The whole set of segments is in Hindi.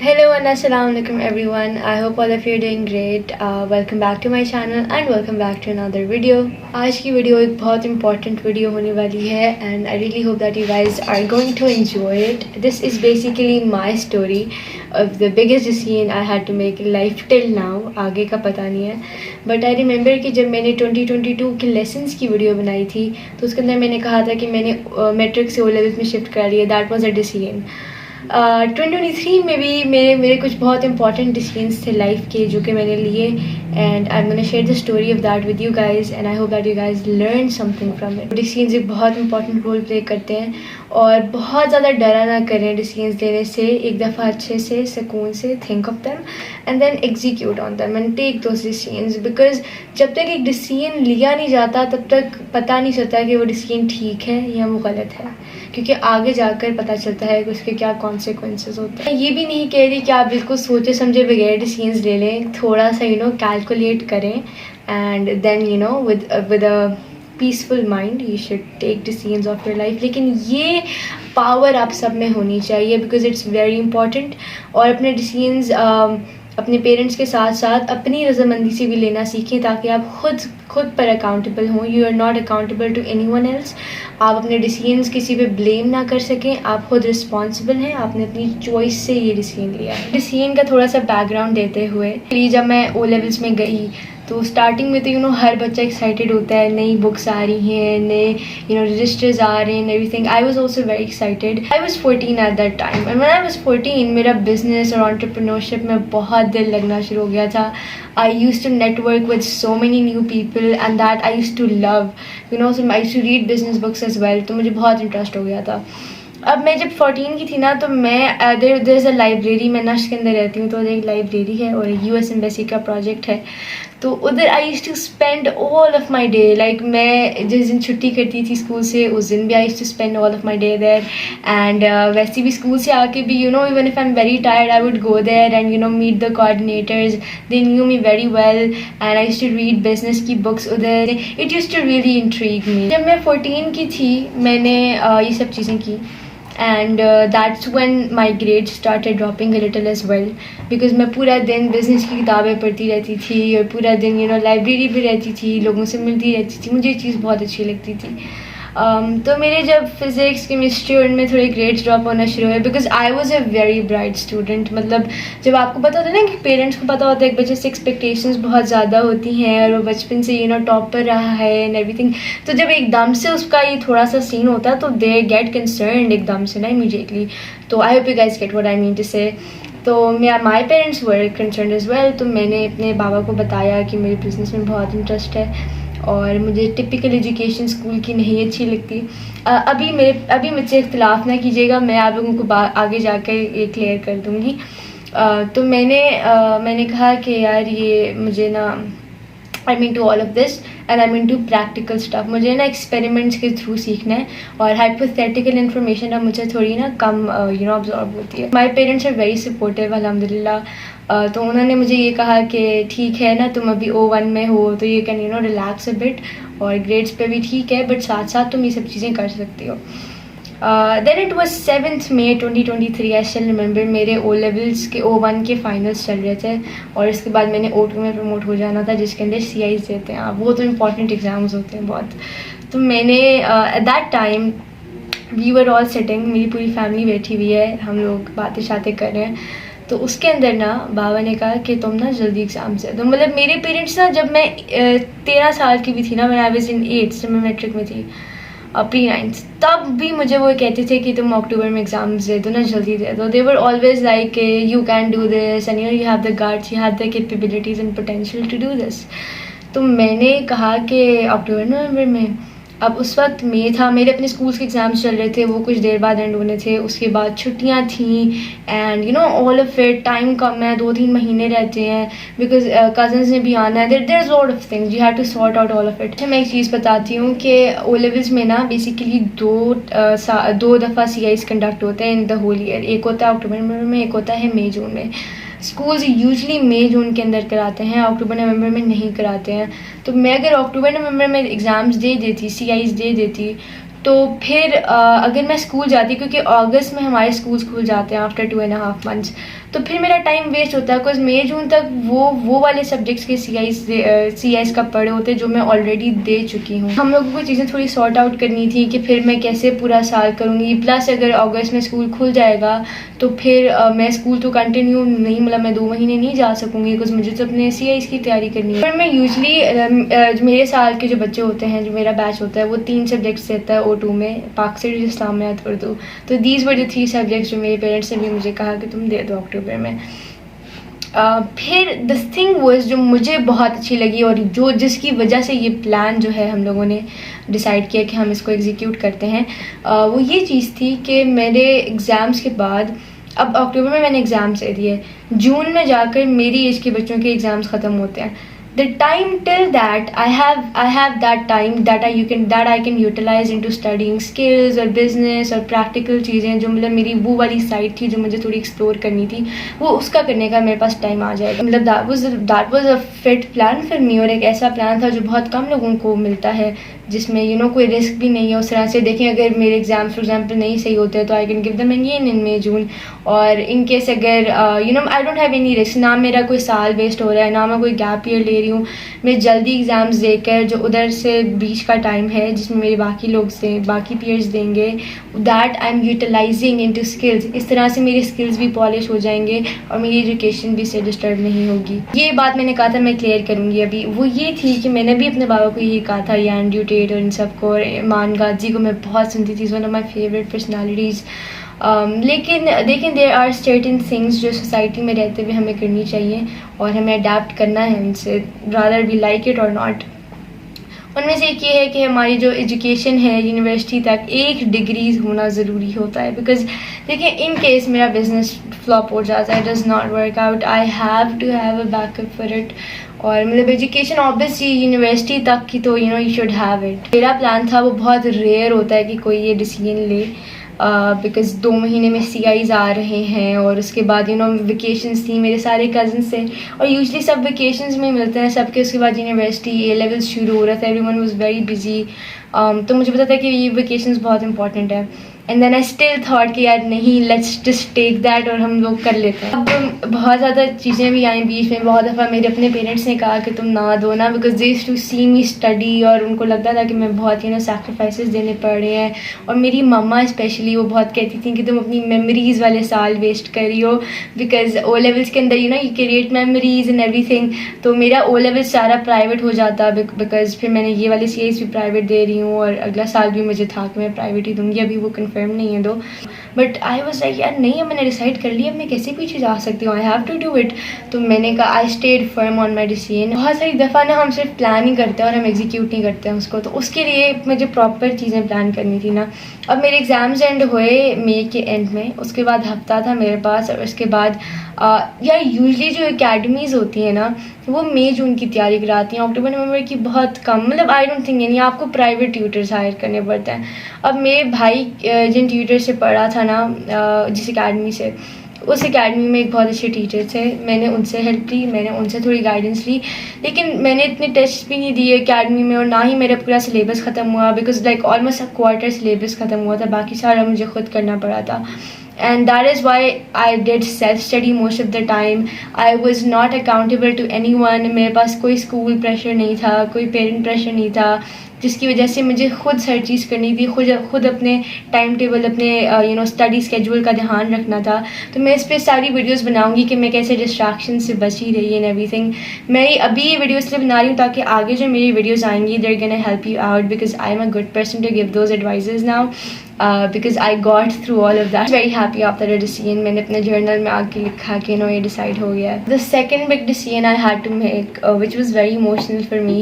Hello and assalamualaikum everyone. I hope all of you are doing great. Welcome back to my channel and welcome back to another video. आज की वीडियो एक बहुत important वीडियो होने वाली है and I really hope that you guys are going to enjoy it. This is basically my story of the biggest decision I had to make in life till now. आगे का पता नहीं है but I remember कि जब मैंने 2022 के lessons की वीडियो बनाई थी तो उसके अंदर मैंने कहा था कि मैंने मैट्रिक से ओ लेवल्स में शिफ्ट कर लिया. That was a decision. 2023 में भी मेरे कुछ बहुत इंपॉर्टेंट डिसीजंस थे लाइफ के जो कि मैंने लिए and I am gonna share the story of that with you guys and I hope that you guys learn something from it. Decisions एक बहुत इंपॉर्टेंट रोल प्ले करते हैं और बहुत ज़्यादा डरा ना करें डिसीजंस लेने से. एक दफ़ा अच्छे से सुकून से think of them and then execute on them and take those decisions because जब तक एक डिसीजन लिया नहीं जाता तब तक पता नहीं चलता कि वो डिसीजन ठीक है या वो गलत है, क्योंकि आगे जाकर पता चलता है कि उसके क्या कॉन्सिक्वेंसेस होते हैं. ये भी नहीं कह रही कि आप बिल्कुल सोचे समझे बगैर डिसीजंस ले लें. थोड़ा सा कैलकुलेट करें and then with a peaceful mind you should take decisions of your life. लेकिन ये पावर आप सब में होनी चाहिए बिकॉज इट्स वेरी इंपॉर्टेंट. और अपने डिसीजंस अपने पेरेंट्स के साथ साथ अपनी रजामंदी से भी लेना सीखें ताकि आप खुद पर अकाउंटेबल हों. You are not accountable to anyone else. आप अपने डिसीजंस किसी पे ब्लेम ना कर सकें. आप खुद रिस्पॉन्सिबल हैं. आपने अपनी चॉइस से ये डिसीजन लिया है. डिसीजन का थोड़ा सा बैकग्राउंड देते हुए जब मैं ओ लेवल्स में गई तो स्टार्टिंग में तो हर बच्चा एक्साइटेड होता है. नई बुक्स आ रही हैं, नए रजिस्टर्स आ रहे हैं, everything. I was also very excited. I was 14 eight that time and when I was 14 मेरा बिजनेस और एंटरप्रेन्योरशिप में बहुत दिल लगना शुरू हो गया था. I used to network with so many new people and that I used to love so I used to read business books as well. तो मुझे बहुत इंटरेस्ट हो गया था. अब मैं जब 14 की थी ना तो मैं देयर इज़ अ लाइब्रेरी. मैं नश्त के अंदर रहती हूँ तो एक लाइब्रेरी है और यूएस एम्बेसी का प्रोजेक्ट है. तो उधर I used to spend all of my day. Like मैं जिस दिन छुट्टी करती थी स्कूल से उस दिन भी I used to spend all of my day there. And वैसे भी स्कूल से आके भी even if I am very tired I would go there and meet the coordinators. They knew me very well and I used to read business की बुक्स उधर. It used to really intrigue me. जब मैं 14 की थी मैंने ये सब चीज़ें की and that's when my grades started dropping a little as well because मैं पूरा दिन बिज़नेस की किताबें पढ़ती रहती थी और पूरा दिन लाइब्रेरी भी रहती थी, लोगों से मिलती रहती थी. मुझे ये चीज़ बहुत अच्छी लगती थी. तो मेरे जब फिज़िक्स केमिस्ट्री और उनमें थोड़े ग्रेड्स ड्रॉप होना शुरू हुए because I was a very bright student. मतलब जब आपको पता होता है ना कि पेरेंट्स को पता होता है एक बच्चे से एक्सपेक्टेशंस बहुत ज़्यादा होती हैं और वो बचपन से टॉप पर रहा है एंड एवरीथिंग. तो जब एकदम से उसका ये थोड़ा सा सीन होता है तो दे गेट कंसर्न्ड एकदम से ना इमीडिएटली. तो I hope you guys get what I mean to say. तो my parents were concerned as well. तो मैंने अपने बाबा को बताया कि मेरे बिज़नेस में बहुत इंटरेस्ट है और मुझे टिपिकल एजुकेशन स्कूल की नहीं अच्छी लगती. अभी मुझसे इख्तिलाफ़ ना कीजिएगा, मैं आप लोगों को आगे जाकर ये क्लियर कर दूँगी. तो मैंने कहा कि यार ये मुझे ना I mean to all of this and I mean to practical stuff. मुझे ना एक्सपेरिमेंट्स के थ्रू सीखना है और हाइपोथेटिकल इन्फॉर्मेशन अब मुझे थोड़ी ना कम ऑब्जॉर्व होती है. My parents are very supportive अल्हम्दुलिल्लाह. तो उन्होंने मुझे ये कहा कि ठीक है ना तुम अभी O1 में हो तो ये कैन रिलैक्स अ बिट और ग्रेड्स पे भी ठीक है बट साथ साथ तुम ये सब चीज़ें कर सकती हो. Then it was 7th May 2023. I still remember मेरे O लेवल्स के O1 के फाइनल्स चल रहे थे और इसके बाद मैंने O2 में प्रमोट हो जाना था जिसके अंदर CIs देते हैं आप. वो तो इंपॉर्टेंट एग्ज़ाम्स होते हैं बहुत. तो मैंने at that time we were all sitting, मेरी पूरी फैमिली बैठी हुई है, हम लोग बातें शातें कर रहे हैं. तो उसके अंदर ना बाबा ने कहा कि तुम ना जल्दी एग्ज़ाम से. तो मतलब मेरे पेरेंट्स ना जब मैं 13 साल की भी थी ना, मैं आई वाज इन 8th जब मैं मैट्रिक में थी pre-9th, तब भी मुझे वो कहते थे कि तुम अक्टूबर में एग्ज़ाम्स दे दो ना, जल्दी दे दो. They were always like you can do this and you have the guts, you have the capabilities and potential to do this. तो मैंने कहा कि अक्टूबर नवंबर में. अब उस वक्त मई था, मेरे अपने स्कूल्स के एग्ज़ाम्स चल रहे थे, वो कुछ देर बाद एंड होने थे. उसके बाद छुट्टियां थी and all of it. Time कम है, 2-3 महीने रहते हैं बिकॉज कज़न्स ने भी आना है. There is lot of things you have to sort out all of it. मैं एक चीज़ बताती हूँ कि ओ लेवल्स में ना बेसिकली दो दफ़ा CIs कंडक्ट होते हैं इन द होल ईयर. एक होता है अक्टूबर नवंबर में, एक होता है मई जून में. स्कूल्स यूजली मई जून के अंदर कराते हैं, अक्टूबर नवंबर में नहीं कराते हैं. तो मैं अगर अक्टूबर नवंबर में एग्ज़ाम्स दे देती, CIs दे देती, तो फिर अगर मैं स्कूल जाती, क्योंकि अगस्त में हमारे स्कूल्स खुल जाते हैं आफ्टर 2.5 months, तो फिर मेरा टाइम वेस्ट होता है, बिकॉज मई जून तक वो वाले सब्जेक्ट्स के सी एस का पढ़े होते जो मैं ऑलरेडी दे चुकी हूँ। हम लोगों को चीज़ें थोड़ी सॉर्ट आउट करनी थी कि फिर मैं कैसे पूरा साल करूँगी, प्लस अगर अगस्त में स्कूल खुल जाएगा तो फिर मैं स्कूल तो कंटिन्यू नहीं, मतलब मैं 2 महीने नहीं जा सकूँगी, बिकॉज मुझे तो अपने CIs की तैयारी करनी है। पर मैं यूजली मेरे साल के जो बच्चे होते हैं, जो मेरा बैच होता है, वो 3 सब्जेक्ट्स लेता है O2 में, पाकिस्तानी, इस्लामियात, उर्दू। तो दीज वर द 3 सब्जेक्ट्स जो मेरे पेरेंट्स ने भी मुझे कहा कि तुम दे दो अक्टूबर में। फिर दिस थिंग वाज जो मुझे बहुत अच्छी लगी और जिसकी वजह से ये प्लान जो है हम लोगों ने डिसाइड किया कि हम इसको एग्जीक्यूट करते हैं, वो ये चीज़ थी कि मेरे एग्ज़ाम्स के बाद, अब अक्टूबर में मैंने एग्ज़ाम्स दे दिए, जून में जाकर मेरी एज के बच्चों के एग्ज़ाम्स ख़त्म होते हैं। The time till that I have that time that I can utilize into studying skills और business और practical चीज़ें जो मतलब मेरी वो वाली साइड थी जो मुझे थोड़ी एक्सप्लोर करनी थी, वो उसका करने का मेरे पास टाइम आ जाएगा। मतलब that was a fit plan for me, और एक ऐसा प्लान था जो बहुत कम लोगों को मिलता है, जिसमें कोई रिस्क भी नहीं है उस तरह से। देखें, अगर मेरे एग्जाम्स फॉर एग्जांपल नहीं सही होते हैं तो I can give them again in May June, और इन केस अगर I don't have any risk, ना मेरा कोई साल वेस्ट हो रहा है, ना मैं कोई गैप ईयर ले रही हूँ। मैं जल्दी एग्ज़ाम्स देकर जो उधर से बीच का टाइम है जिसमें मेरे बाकी लोग से बाकी पीयर्स देंगे, that I am utilising into skills. इस तरह से मेरे स्किल्स भी पॉलिश हो जाएंगे और मेरी एजुकेशन भी से डिस्टर्ब नहीं होगी। ये बात मैंने कहा था मैं क्लियर करूँगी अभी। वो ये थी कि मैंने भी अपने बाबा को यही कहा था, यान ड्यूटेट और इन सबको, और ईमान गाजी को मैं बहुत सुनती थी, one of my favourite personalities. लेकिन देखें, देयर आर सर्टेन थिंग्स जो सोसाइटी में रहते हुए हमें करनी चाहिए और हमें अडेप्ट करना है उनसे, रादर वी लाइक इट और नॉट। उनमें से एक ये है कि हमारी जो एजुकेशन है यूनिवर्सिटी तक 1 डिग्री होना ज़रूरी होता है, बिकॉज देखिए इन केस मेरा बिजनेस फ्लॉप हो जाता है, does not work out, I have to have a backup for it. और मतलब एजुकेशन ऑब्वियसली यूनिवर्सिटी तक की तो यू शुड हैव इट। मेरा प्लान था, वो बहुत रेयर होता है कि कोई ये डिसीजन ले, बिकॉज़ 2 महीने में CIs आ रहे हैं और उसके बाद वेकेशंस थी, मेरे सारे कज़न्स थे और यूजली सब वेकेशंस में मिलते हैं सबके। उसके बाद यूनिवर्सिटी A levels शुरू हो रहा था, एवरीवन वाज वेरी बिजी, तो मुझे पता था कि ये वेकेशंस बहुत इंपॉर्टेंट है। And then I still thought कि यार नहीं, लेट्स जस्ट टेक दैट और हम लोग कर लेते हैं। अब बहुत ज़्यादा चीज़ें भी आई बीच में। बहुत दफ़ा मेरे अपने पेरेंट्स ने कहा कि तुम ना दो ना, because they used to see me study, और उनको लगता था कि मैं बहुत सैक्रिफाइसेस देने पड़ रहे हैं। और मेरी मम्मा स्पेशली, वो बहुत कहती थी कि तुम अपनी मेमोरीज़ वाले साल वेस्ट कर रही हो, बिकॉज O levels के अंदर you create memories and everything. तो मेरा O levels सारा प्राइवेट हो जाता, बिकॉज फिर मैंने ये वाली CIs भी प्राइवेट दे रही हूँ और अगला साल भी मुझे था कि मैं प्राइवेट ही दूँगी, अभी वो कन्फर्म नहीं है दो। बट आई वाज लाइक यार नहीं, अब मैंने डिसाइड कर लिया, अब मैं कैसे पीछे जा सकती हूँ, I have to do it. तो मैंने कहा I stayed firm on my decision. बहुत सारी दफ़ा ना हम सिर्फ प्लान ही करते हैं और हम एग्जीक्यूट नहीं करते हैं उसको, तो उसके लिए मुझे प्रॉपर चीज़ें प्लान करनी थी ना। अब मेरे एग्ज़ाम्स एंड हुए मई के एंड में, उसके बाद हफ्ता था मेरे पास, और उसके बाद यार यूजली जो एकेडमीज़ होती हैं ना, वो मई जून की तैयारी कराती हैं, अक्टूबर नवंबर की बहुत कम। मतलब आई डोंट थिंक, यानी आपको प्राइवेट ट्यूटर्स हायर करने पड़ते हैं। अब मेरे भाई जिन ट्यूटर से पढ़ा था ना, जिस एकेडमी से, उस एकेडमी में एक बहुत अच्छे टीचर थे, मैंने उनसे हेल्प ली, मैंने उनसे थोड़ी गाइडेंस ली, लेकिन मैंने इतने टेस्ट भी नहीं दिए एकेडमी में, और ना ही मेरा पूरा सिलेबस ख़त्म हुआ, because like almost a quarter syllabus ख़त्म हुआ था, बाकी सारा मुझे खुद करना पड़ा था। And that is why I did self-study most of the time. I was not accountable to anyone. मेरे पास कोई स्कूल प्रेशर नहीं था, कोई पेरेंट प्रेशर नहीं था, जिसकी वजह से मुझे खुद हर चीज़ करनी थी, खुद अपने टाइम टेबल, अपने स्टडी स्केड्यूल का ध्यान रखना था। तो मैं इस पर सारी वीडियोस बनाऊंगी कि मैं कैसे डिस्ट्रैक्शन से बची रही एंड एवरीथिंग। मैं अभी ये वीडियो इसलिए बना रही हूँ ताकि आगे जो मेरी वीडियोस आएंगी, they're gonna help you out, because I am a good person to give those advices now, because I got through all of that. Very happy after the decision. मैंने अपने जर्नल में आके लिखा कि ये डिसाइड हो गया। The second big decision I had to make, which was very emotional for me,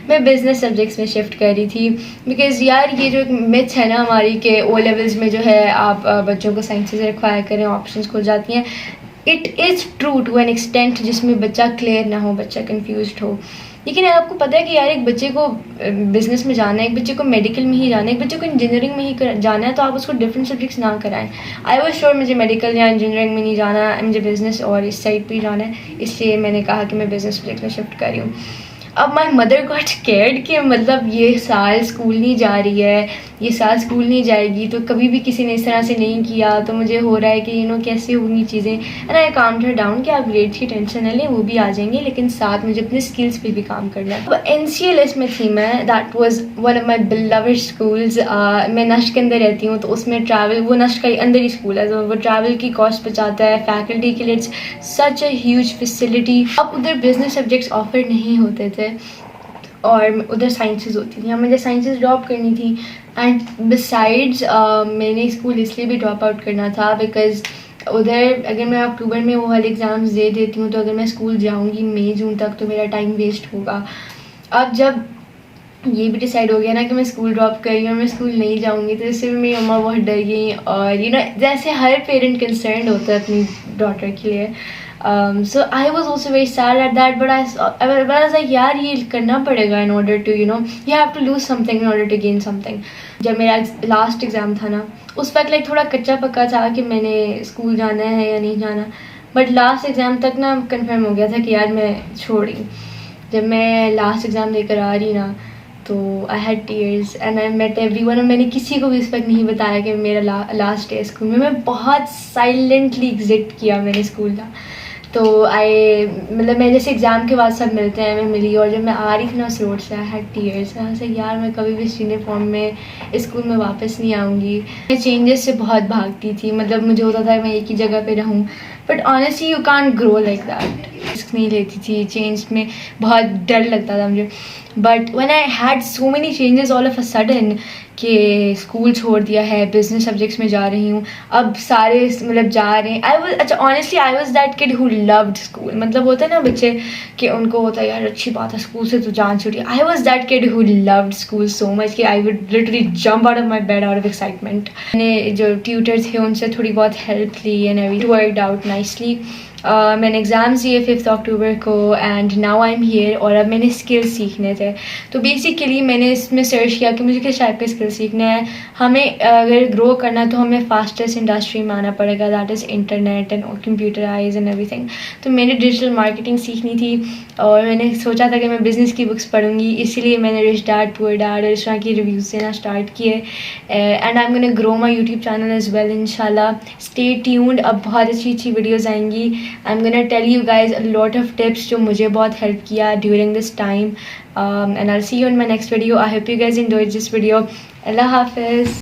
मैं बिजनेस सब्जेक्ट्स में शिफ्ट कर रही थी, बिकॉज यार ये जो एक मिथ है ना हमारी कि O levels में जो है आप बच्चों को साइंसेज रिक्वायर करें, ऑप्शंस खुल जाती हैं। It is true to an extent, जिसमें बच्चा क्लियर ना हो, बच्चा कन्फ्यूज हो। लेकिन आपको पता है कि यार एक बच्चे को बिज़नेस में जाना है, एक बच्चे को मेडिकल में ही जाना है, एक बच्चे को इंजीनियरिंग में ही जाना है, तो आप उसको डिफरेंट सब्जेक्ट्स ना कराएं। आई वाज श्योर मुझे मेडिकल या इंजीनियरिंग में नहीं जाना है, मुझे बिज़नेस और इस साइड पे ही जाना है, इसलिए मैंने कहा कि मैं बिज़नेस सब्जेक्ट में शिफ्ट कर रही हूँ। अब माई मदर गॉट स्कैर्ड कि मतलब ये साल स्कूल नहीं जा रही है, ये साल स्कूल नहीं जाएगी, तो कभी भी किसी ने इस तरह से नहीं किया, तो मुझे हो रहा है कि कैसे होंगी चीज़ें। And I calmed her down कि आप ग्रेड्स की टेंशन न लें, वो भी आ जाएंगे, लेकिन साथ मुझे अपने स्किल्स पे भी काम करना है। तो NCLS में थी मैं, that was one of my beloved schools. मैं नश्क के अंदर रहती हूँ, तो उसमें ट्रैवल, वो नश्क का अंदर ही स्कूल है, तो वो ट्रैवल की कॉस्ट बचाता है फैकल्टी के लिए। It's such a huge facility. अब उधर बिजनेस सब्जेक्ट्स ऑफर नहीं होते थे और उधर साइंसेस होती थी, मुझे साइंसेस ड्रॉप करनी थी। एंड बिसाइड्स मैंने स्कूल इसलिए भी ड्रॉप आउट करना था बिकॉज उधर अगर मैं अक्टूबर में वो वाले एग्ज़ाम्स दे देती हूँ, तो अगर मैं स्कूल जाऊँगी मई जून तक, तो मेरा टाइम वेस्ट होगा। अब जब ये भी डिसाइड हो गया ना कि मैं स्कूल ड्रॉप कर रही हूँ और मैं स्कूल नहीं जाऊँगी, तो इससे भी मेरी मम्मा बहुत डर गई। और जैसे हर पेरेंट कंसर्न होता है अपनी डॉटर के लिए। So I was also very sad at that, but I was like यार ये करना पड़ेगा in order to you have to lose something in order to gain something। जब मेरा लास्ट एग्ज़ाम था ना, उस वक्त लाइक थोड़ा कच्चा पक्का था कि मैंने स्कूल जाना है या नहीं जाना, बट लास्ट एग्ज़ाम तक ना कंफर्म हो गया था कि यार मैं छोड़ रही। जब मैं लास्ट एग्ज़ाम देकर आ रही ना, तो I had tears and I met everyone. और मैंने किसी को भी इस वक्त नहीं बताया कि मेरा लास्ट डे स्कूल में। मैं बहुत साइलेंटली एग्जिट किया मैंने स्कूल का। तो मतलब मैं जैसे एग्ज़ाम के बाद सब मिलते हैं, मैं मिली, और जब मैं आ रही थी ना उस रोड से, आई हैड टीयर्स। ऐसे यार मैं कभी भी इस यूनिफॉर्म में स्कूल में वापस नहीं आऊँगी। मैं चेंजेस से बहुत भागती थी, मतलब मुझे होता था मैं एक ही जगह पे रहूँ, but honestly you can't grow like that. Risk नहीं लेती थी, चेंज में बहुत डर लगता था मुझे। But when I had so many changes all of a sudden, कि स्कूल छोड़ दिया है, बिजनेस सब्जेक्ट्स में जा रही हूँ, अब सारे मतलब जा रहे हैं। अच्छा honestly I was that kid who loved school. मतलब होता है ना बच्चे कि उनको होता है यार अच्छी बात है, स्कूल से तो जान छूटी। I was that kid who loved school so much कि I would literally jump out of my bed out of excitement. मैंने जो ट्यूटर थे उनसे थोड़ी बहुत हेल्प ली and every worked out nicely. मैंने एग्ज़ाम्स दिए 5 अक्टूबर को and now I am here. और अब मैंने स्किल्स सीखने थे, तो बेसिकली मैंने इसमें सर्च किया कि मुझे किस टाइप के स्किल्स सीखने हैं। हमें अगर ग्रो करना है तो हमें फास्टेस्ट इंडस्ट्री में आना पड़ेगा, that is internet and computerise and everything. तो मैंने डिजिटल मार्केटिंग सीखनी थी और मैंने सोचा था कि मैं बिज़नेस की बुक्स पढ़ूंगी, इसीलिए मैंने रिच डैड पुअर डैड और इस तरह की रिव्यूज़ देना स्टार्ट किए। And I am gonna grow my YouTube channel as well इंशाल्लाह। स्टे ट्यून्ड, अब बहुत अच्छी अच्छी वीडियोज़ आएंगी। I'm gonna tell you guys a lot of tips जो मुझे बहुत help किया during this time, and I'll see you in my next video. I hope you guys enjoyed this video. Allah Hafiz.